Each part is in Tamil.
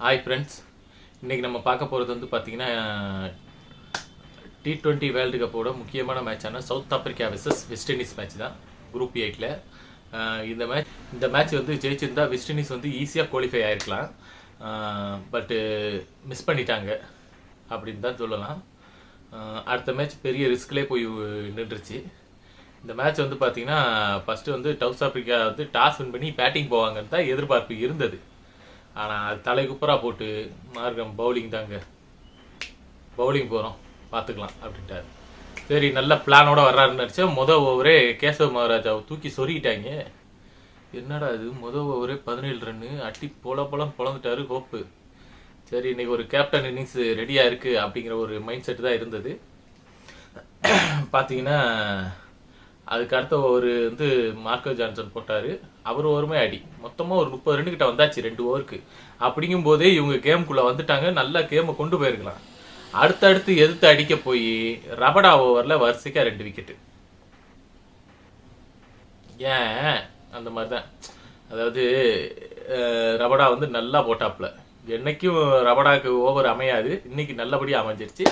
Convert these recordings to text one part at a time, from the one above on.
ஹாய் ஃப்ரெண்ட்ஸ், இன்றைக்கி நம்ம பார்க்க போகிறது வந்து பார்த்திங்கன்னா T20 வேர்ல்டு கப்போட முக்கியமான மேட்சான South Africa versus West Indies match தான். குரூப் 8ல் இந்த மேட்ச் வந்து ஜெயிச்சிருந்தா வெஸ்ட் இண்டீஸ் வந்து ஈஸியாக குவாலிஃபை ஆகிருக்கலாம். பட்டு மிஸ் பண்ணிட்டாங்க அப்படின்னு தான் சொல்லலாம். அடுத்த மேட்ச் பெரிய ரிஸ்க்லேயே போய் நின்றுச்சு. இந்த மேட்ச் வந்து பார்த்திங்கன்னா ஃபஸ்ட்டு வந்து சவுத் ஆப்பிரிக்கா வந்து டாஸ் வின் பண்ணி பேட்டிங் போவாங்கன்னு தான் எதிர்பார்ப்பு இருந்தது. ஆனால் அது தலைக்குப்பரா போட்டு மார்க்கம் பவுலிங் தாங்க, பவுலிங் போகிறோம் பார்த்துக்கலாம் அப்படின்ட்டாரு. சரி, நல்ல பிளானோட வர்றாருன்னு நினச்சா ஓவரே கேசவ மகாராஜாவை தூக்கி சொருகிட்டாங்க. என்னடா இது, ஓவரே 17 ரன்னு அட்டி பொழந்துட்டாரு ஹோப்பு. சரி, இன்னைக்கு ஒரு கேப்டன் இன்னிங்ஸ் ரெடியாக இருக்குது அப்படிங்கிற ஒரு மைண்ட் செட்டு தான் இருந்தது. பார்த்தீங்கன்னா அதுக்கு அடுத்த ஓவர் வந்து மார்க்கோ ஜான்சன் போட்டார். அவர் ஓவருமே அடி, மொத்தமாக ஒரு 30 ரன்னு கிட்ட வந்தாச்சு 2 ஓவருக்கு. அப்படிங்கும் போதே இவங்க கேமுக்குள்ளே வந்துட்டாங்க, நல்லா கேமை கொண்டு போயிருக்கலாம். அடுத்தடுத்து எதிர்த்து அடிக்க போய் ரபடா ஓவரில் வரிசைக்காக 2 விக்கெட்டு. ஏன் அந்த மாதிரி தான், அதாவது ரபடா வந்து நல்லா போட்டாப்புல. என்னைக்கும் ரபடாவுக்கு ஓவர் அமையாது, இன்னைக்கு நல்லபடியாக அமைஞ்சிருச்சு.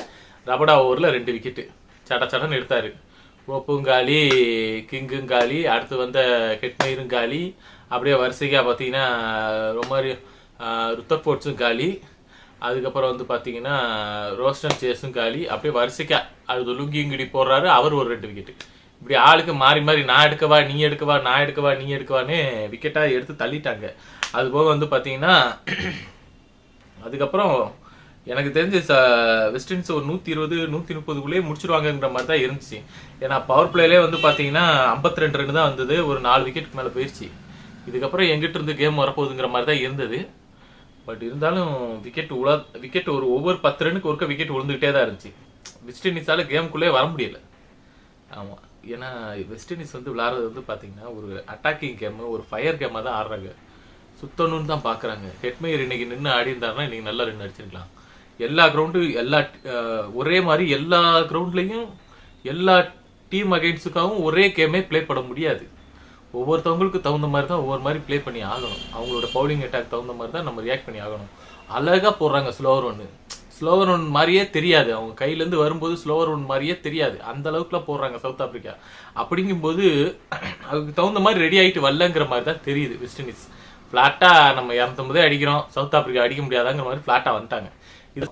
ரபடா ஓவரில் 2 விக்கெட்டு சடன்னு எடுத்தார். ஓப்பும் காலி, கிங்கும் காலி, அடுத்து வந்த ஹெட்மயிரும் காலி. அப்படியே வரிசைக்காக பார்த்தீங்கன்னா ரொம்ப ருத்தர்ஃபோர்ட்ஸும் காலி. அதுக்கப்புறம் வந்து பார்த்தீங்கன்னா ரோஸ்டன் சேஸும் காலி. அப்படியே வரிசைக்காக அது லுங்கிங்கிடி போடுறாரு, அவர் ஒரு 2 விக்கெட்டு. இப்படி ஆளுக்கு மாறி மாறி நான் எடுக்கவா நீ எடுக்கவா, நான் எடுக்கவா நீ எடுக்கவான்னு விக்கெட்டாக எடுத்து தள்ளிட்டாங்க. அது போக வந்து பார்த்தீங்கன்னா அதுக்கப்புறம் எனக்கு தெரிஞ்சு வெஸ்ட் இண்டீஸ் ஒரு 120 130க்குள்ளேயே முடிச்சிருவாங்கங்கிற மாதிரி தான் இருந்துச்சு. ஏன்னா பவர் பிளேலே வந்து பார்த்தீங்கன்னா 52 ரன் தான் வந்தது, ஒரு 4 விக்கெட்டுக்கு மேலே போயிடுச்சு. இதுக்கப்புறம் எங்கிட்ட இருந்து கேம் வரப்போகுதுங்கிற மாதிரி தான் இருந்தது. பட் இருந்தாலும் விக்கெட் ஒவ்வொரு 10 ரன்னுக்கு ஒருக்க விக்கெட் விழுந்துகிட்டே தான் இருந்துச்சு. வெஸ்ட் இண்டீஸால் கேமுக்குள்ளே வர முடியல. ஆமாம், ஏன்னா வெஸ்ட் இண்டீஸ் வந்து விளையாடுறது வந்து பார்த்தீங்கன்னா ஒரு அட்டாக்கிங் கேமு, ஒரு ஃபயர் கேமாக தான் ஆடுறாங்க. சுத்தணும்னு தான் பார்க்குறாங்க. ஹெட்மயர் இன்னைக்கு நின்று ஆடி இருந்தாருன்னா இன்னைக்கு நல்லா ரன் அடிச்சிருக்கலாம். எல்லா கிரவுண்டு ஒரே மாதிரி எல்லா கிரவுண்ட்லையும் எல்லா டீம் அகைன்ஸ்டுக்காகவும் ஒரே கேமே ப்ளே பண்ண முடியாது. ஒவ்வொருத்தவங்களுக்கு தகுந்த மாதிரி தான் ஒவ்வொரு மாதிரி ப்ளே பண்ணி ஆகணும். அவங்களோட பவுலிங் அட்டாக் தகுந்த மாதிரி தான் நம்ம ரியாக்ட் பண்ணி ஆகணும். அழகாக போடுறாங்க ஸ்லோவர் ஒன் மாதிரியே தெரியாது, அவங்க கையிலேருந்து வரும்போது ஸ்லோவர் ஒன் மாதிரியே தெரியாது, அந்த அளவுக்குலாம் போடுறாங்க சவுத் ஆப்பிரிக்கா. அப்படிங்கும்போது அதுக்கு தகுந்த மாதிரி ரெடி ஆகிட்டு வரலங்கிற மாதிரி தான் தெரியுது. வெஸ்ட் இண்டீஸ் ஃப்ளாட்டாக நம்ம 250 அடிக்கிறோம், சவுத் ஆப்பிரிக்கா அடிக்க முடியாதாங்கிற மாதிரி ஃப்ளாட்டாக வந்துட்டாங்க. இது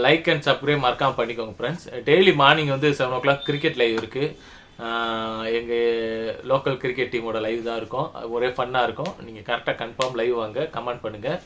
லைக் அண்ட் சப்ஸ்கிரைப் மறக்காமல் பண்ணிக்கோங்க ஃப்ரெண்ட்ஸ். டெய்லி மார்னிங் வந்து 7 o'clock கிரிக்கெட் லைவ் இருக்குது. எங்கள் லோக்கல் கிரிக்கெட் டீமோட லைவ் தான் இருக்கும், ஒரே ஃபன்னாக இருக்கும். நீங்கள் கரெக்டாக கன்ஃபார்ம் லைவ் வாங்க, கமெண்ட் பண்ணுங்கள்.